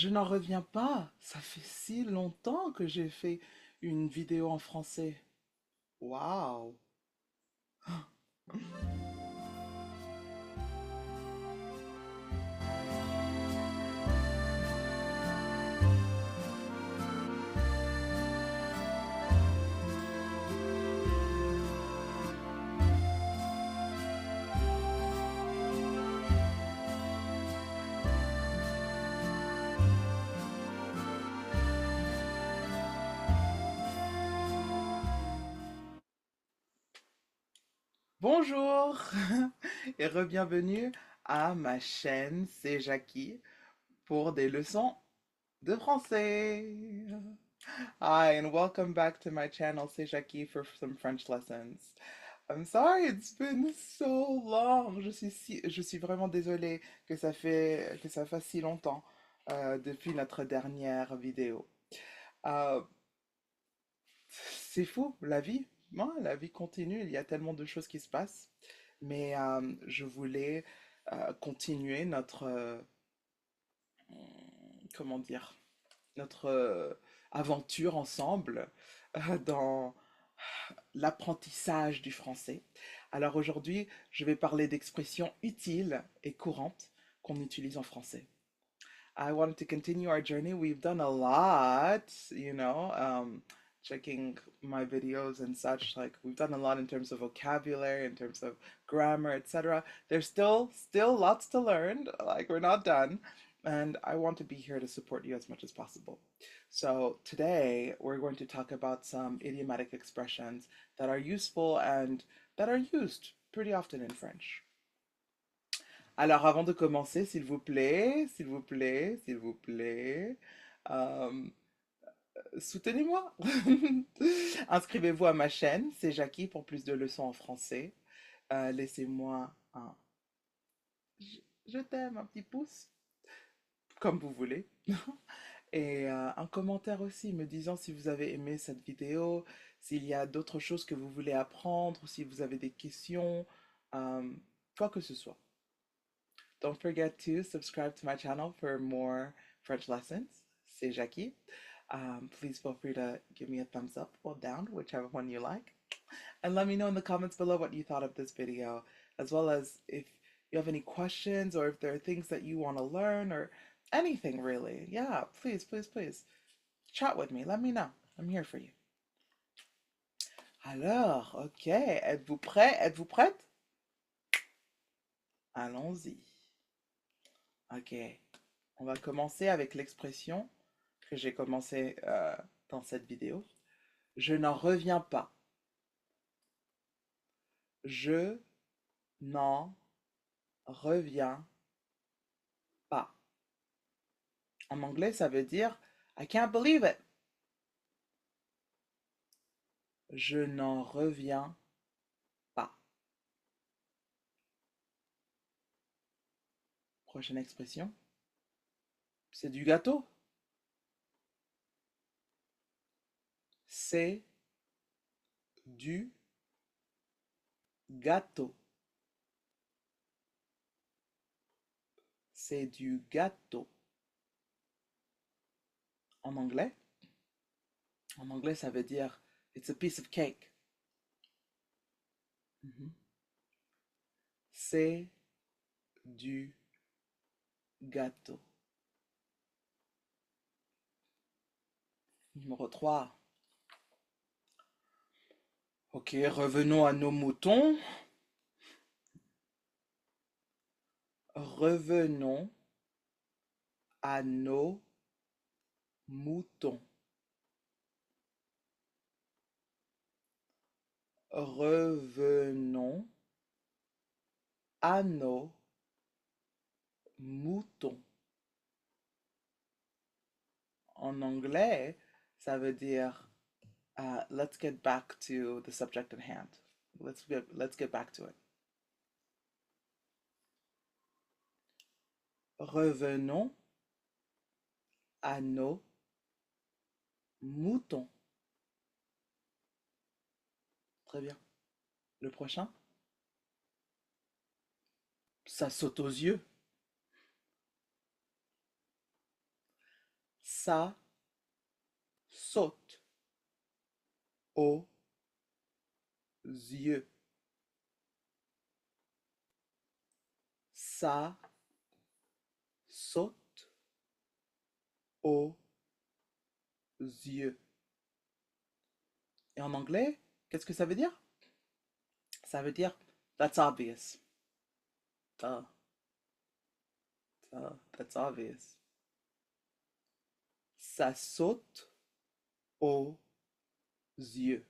Je n'en reviens pas. Ça fait si longtemps que j'ai fait une vidéo en français. Waouh! Bonjour et re-bienvenue à ma chaîne, c'est Jackie, pour des leçons de français. Hi and welcome back to my channel, c'est Jackie, for some French lessons. I'm sorry, it's been so long. Je suis vraiment désolée que ça fasse si longtemps depuis notre dernière vidéo. Euh, c'est fou, la vie. Hein, la vie continue, il y a tellement de choses qui se passent. Mais je voulais continuer comment dire, notre aventure ensemble dans l'apprentissage du français. Alors aujourd'hui, je vais parler d'expressions utiles et courantes qu'on utilise en français. I wanted to continue our journey. We've done a lot, checking my videos and such. Like we've done a lot in terms of vocabulary, in terms of grammar, etc. There's still lots to learn. Like we're not done, and I want to be here to support you as much as possible. So today we're going to talk about some idiomatic expressions that are useful and that are used pretty often in French. Alors, avant de commencer, s'il vous plaît, s'il vous plaît, s'il vous plaît, euh, soutenez-moi. Inscrivez-vous à ma chaîne, c'est Jackie pour plus de leçons en français. Laissez-moi un je t'aime, un petit pouce, comme vous voulez. Et un commentaire aussi me disant si vous avez aimé cette vidéo, s'il y a d'autres choses que vous voulez apprendre, ou si vous avez des questions, euh, quoi que ce soit. Don't forget to subscribe to my channel for more French lessons. C'est Jackie. Please feel free to give me a thumbs up or down, whichever one you like. And let me know in the comments below what you thought of this video, as well as if you have any questions or if there are things that you want to learn or anything really. Yeah, please, please, please. Chat with me. Let me know. I'm here for you. Alors, ok. Êtes-vous prêt? Êtes-vous prête? Allons-y. Ok. On va commencer avec l'expression que j'ai commencé dans cette vidéo. Je n'en reviens pas. Je n'en reviens pas. En anglais, ça veut dire I can't believe it. Je n'en reviens pas. Prochaine expression. C'est du gâteau. C'est du gâteau. C'est du gâteau. En anglais, ça veut dire it's a piece of cake. Mhm. C'est du gâteau. Numéro 3. Ok, revenons à nos moutons. Revenons à nos moutons. Revenons à nos moutons. En anglais, ça veut dire let's get back to the subject at hand. Let's get back to it. Revenons à nos moutons. Très bien. Le prochain, ça saute aux yeux. Ça saute aux yeux. Ça saute aux yeux. Et en anglais, qu'est-ce que ça veut dire? Ça veut dire that's obvious. Duh. Duh. That's obvious. Ça saute aux yeux.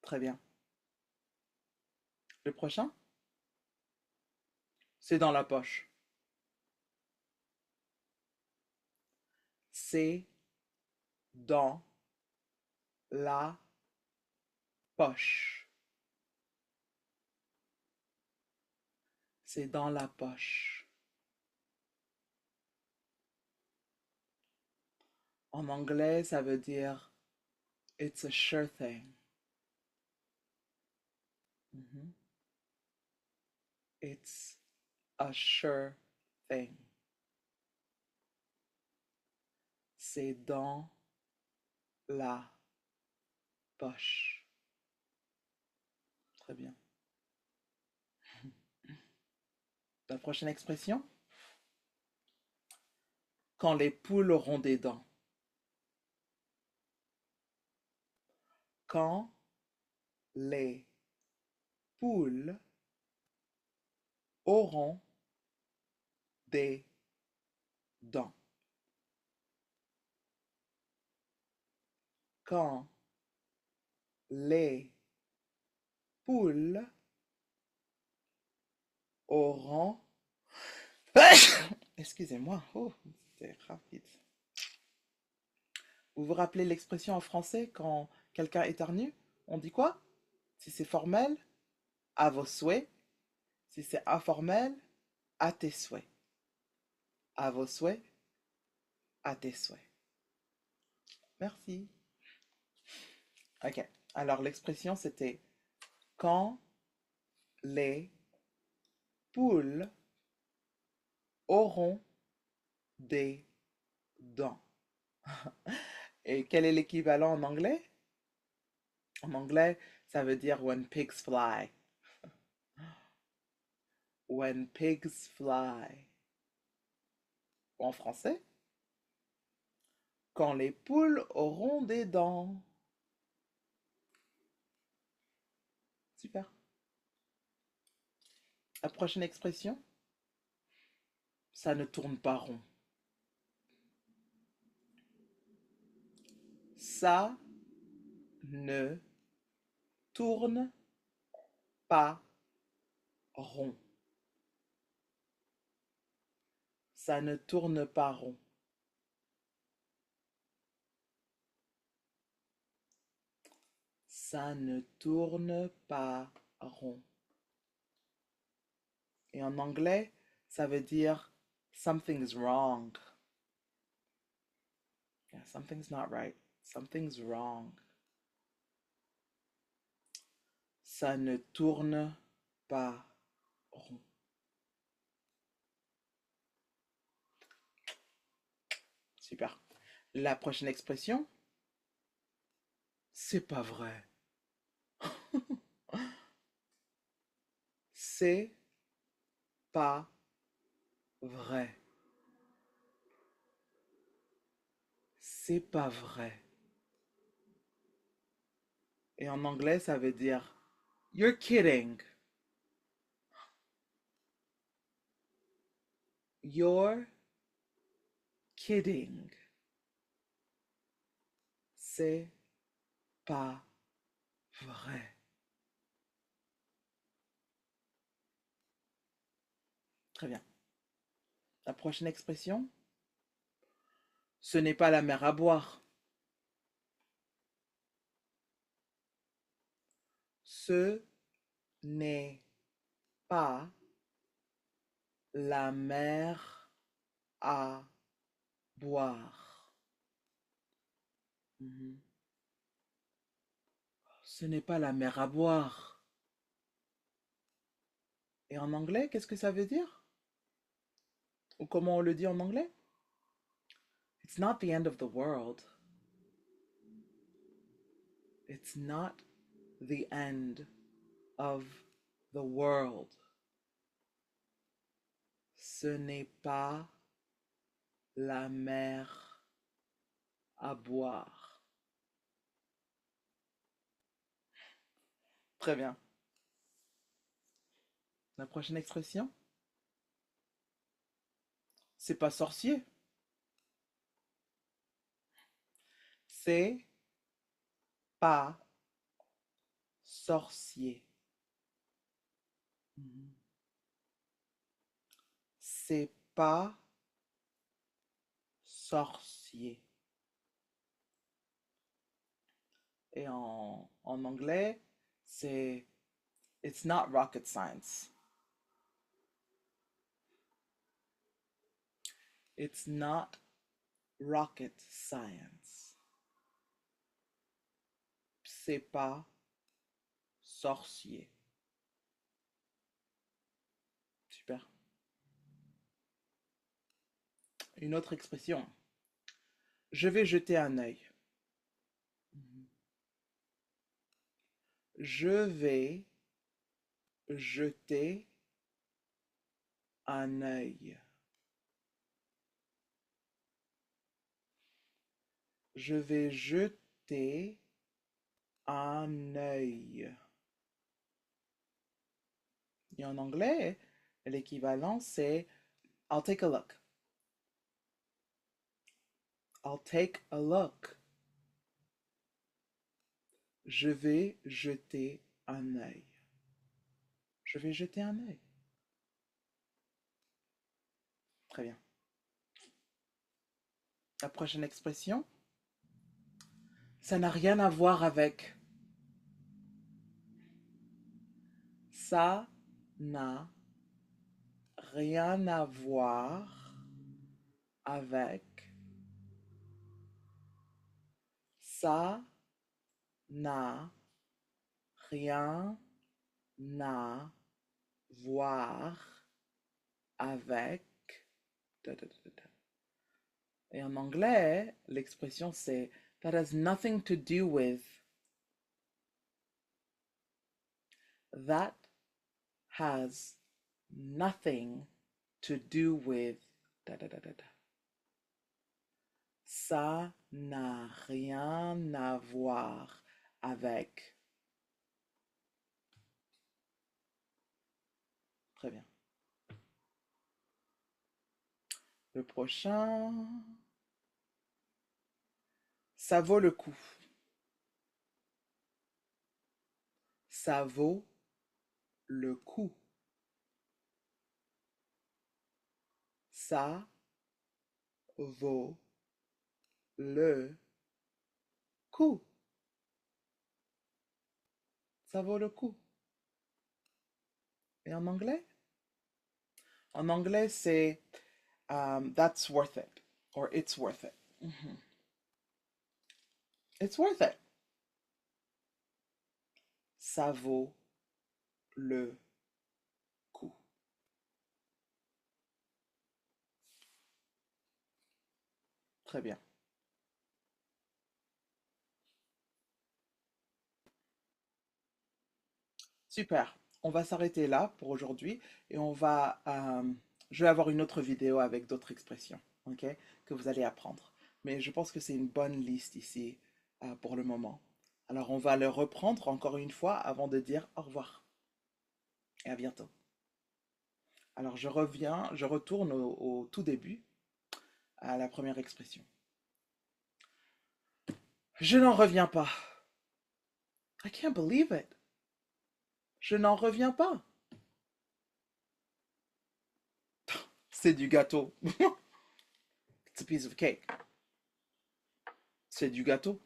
Très bien. Le prochain, c'est dans la poche. C'est dans la poche. C'est dans la poche. En anglais, ça veut dire it's a sure thing. Mhm. It's a sure thing. C'est dans la poche. Très bien. La prochaine expression, quand les poules auront des dents. Quand les poules auront des dents. Quand les poules auront... Excusez-moi, oh, c'était rapide. Vous vous rappelez l'expression en français quand quelqu'un éternue? On dit quoi? Si c'est formel, à vos souhaits. Si c'est informel, à tes souhaits. À vos souhaits, à tes souhaits. Merci. Ok. Alors l'expression c'était quand les poules auront des dents. Et quel est l'équivalent en anglais? En anglais, ça veut dire when pigs fly. When pigs fly. En français, quand les poules auront des dents. Super. La prochaine expression, ça ne tourne pas rond. Ça ne tourne pas rond. Ça ne tourne pas rond. Ça ne tourne pas rond. Et en anglais, ça veut dire something's wrong. Yeah, something's not right. Something's wrong. Ça ne tourne pas rond. Super. La prochaine expression, c'est pas vrai. C'est pas vrai. C'est pas vrai. Et en anglais, ça veut dire you're kidding. You're kidding. C'est pas vrai. Très bien. La prochaine expression, ce n'est pas la mer à boire. Ce n'est pas la mer à boire. Mhm. Ce n'est pas la mer à boire. Et en anglais, qu'est-ce que ça veut dire? Ou comment on le dit en anglais? It's not the end of the world. It's not the end of the world. Ce n'est pas la mer à boire. Très bien. La prochaine expression? C'est pas sorcier. C'est pas sorcier. Mhm. C'est pas sorcier. Et en anglais, c'est It's not rocket science. It's not rocket science. C'est pas sorcier. Super. Une autre expression. Je vais jeter un œil. Je vais jeter un œil. Je vais jeter un œil. Et en anglais, l'équivalent c'est I'll take a look. I'll take a look. Je vais jeter un œil. Je vais jeter un œil. Très bien. La prochaine expression, ça n'a rien à voir avec. Ça n'a rien à voir avec. Ça n'a rien à voir avec. Et en anglais, l'expression c'est that has nothing to do with. That has nothing to do with. Ça n'a rien à voir avec. Très bien. Le prochain. Ça vaut le coup. Ça vaut le coup. Ça vaut le coup. Ça vaut le coup. Et en anglais? En anglais, c'est that's worth it. Or it's worth it. It's worth it. Ça vaut le coup. Très bien. Super. On va s'arrêter là pour aujourd'hui et je vais avoir une autre vidéo avec d'autres expressions, ok, que vous allez apprendre. Mais je pense que c'est une bonne liste ici pour le moment. Alors on va le reprendre encore une fois avant de dire au revoir et à bientôt. Alors je retourne au tout début, à la première expression. Je n'en reviens pas. I can't believe it. Je n'en reviens pas. C'est du gâteau. It's a piece of cake. C'est du gâteau.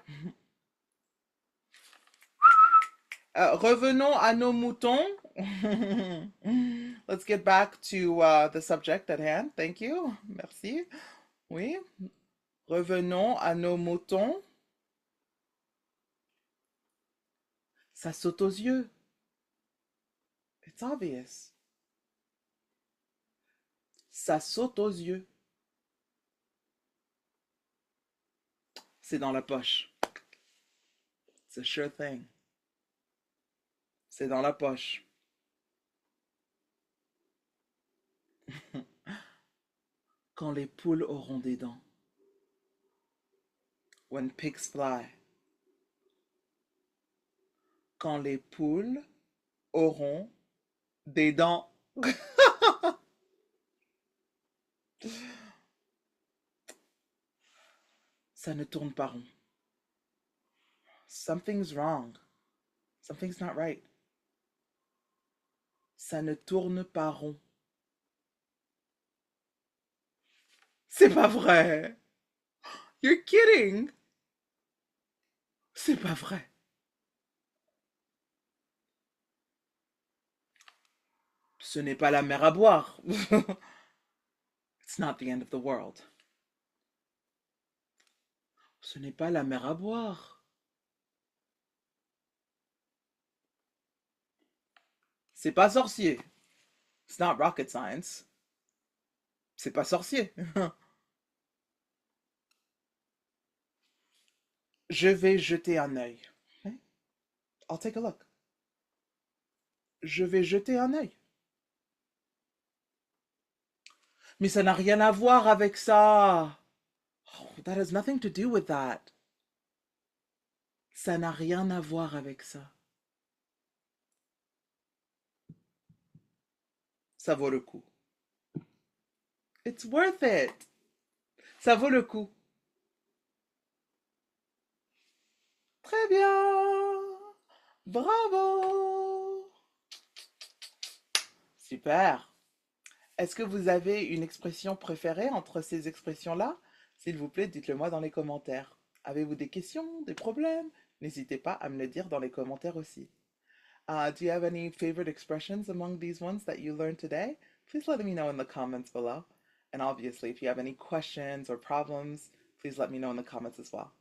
Revenons à nos moutons. Let's get back to the subject at hand. Thank you. Merci. Oui. Revenons à nos moutons. Ça saute aux yeux. It's obvious. Ça saute aux yeux. C'est dans la poche. It's a sure thing. C'est dans la poche. Quand les poules auront des dents. When pigs fly. Quand les poules auront des dents. Ça ne tourne pas rond. Something's wrong. Something's not right. Ça ne tourne pas rond. C'est pas vrai. You're kidding. C'est pas vrai. Ce n'est pas la mer à boire. It's not the end of the world. Ce n'est pas la mer à boire. C'est pas sorcier. It's not rocket science. C'est pas sorcier. Je vais jeter un œil. Okay? I'll take a look. Je vais jeter un œil. Mais ça n'a rien à voir avec ça. Oh, that has nothing to do with that. Ça n'a rien à voir avec ça. Ça vaut le coup. It's worth it. Ça vaut le coup. Très bien. Bravo. Super. Est-ce que vous avez une expression préférée entre ces expressions-là? S'il vous plaît, dites-le moi dans les commentaires. Avez-vous des questions, des problèmes? N'hésitez pas à me le dire dans les commentaires aussi. Do you have any favorite expressions among these ones that you learned today? Please let me know in the comments below. And obviously, if you have any questions or problems, please let me know in the comments as well.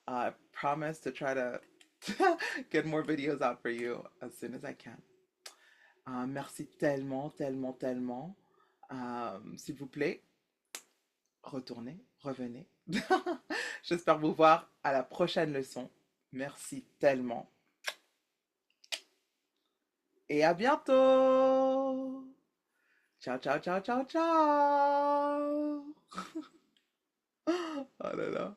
I promise to try to get more videos out for you as soon as I can. Merci tellement, tellement, tellement. S'il vous plaît, retournez, revenez. J'espère vous voir à la prochaine leçon. Merci tellement. Et à bientôt. Ciao, ciao, ciao, ciao, ciao. Oh là là.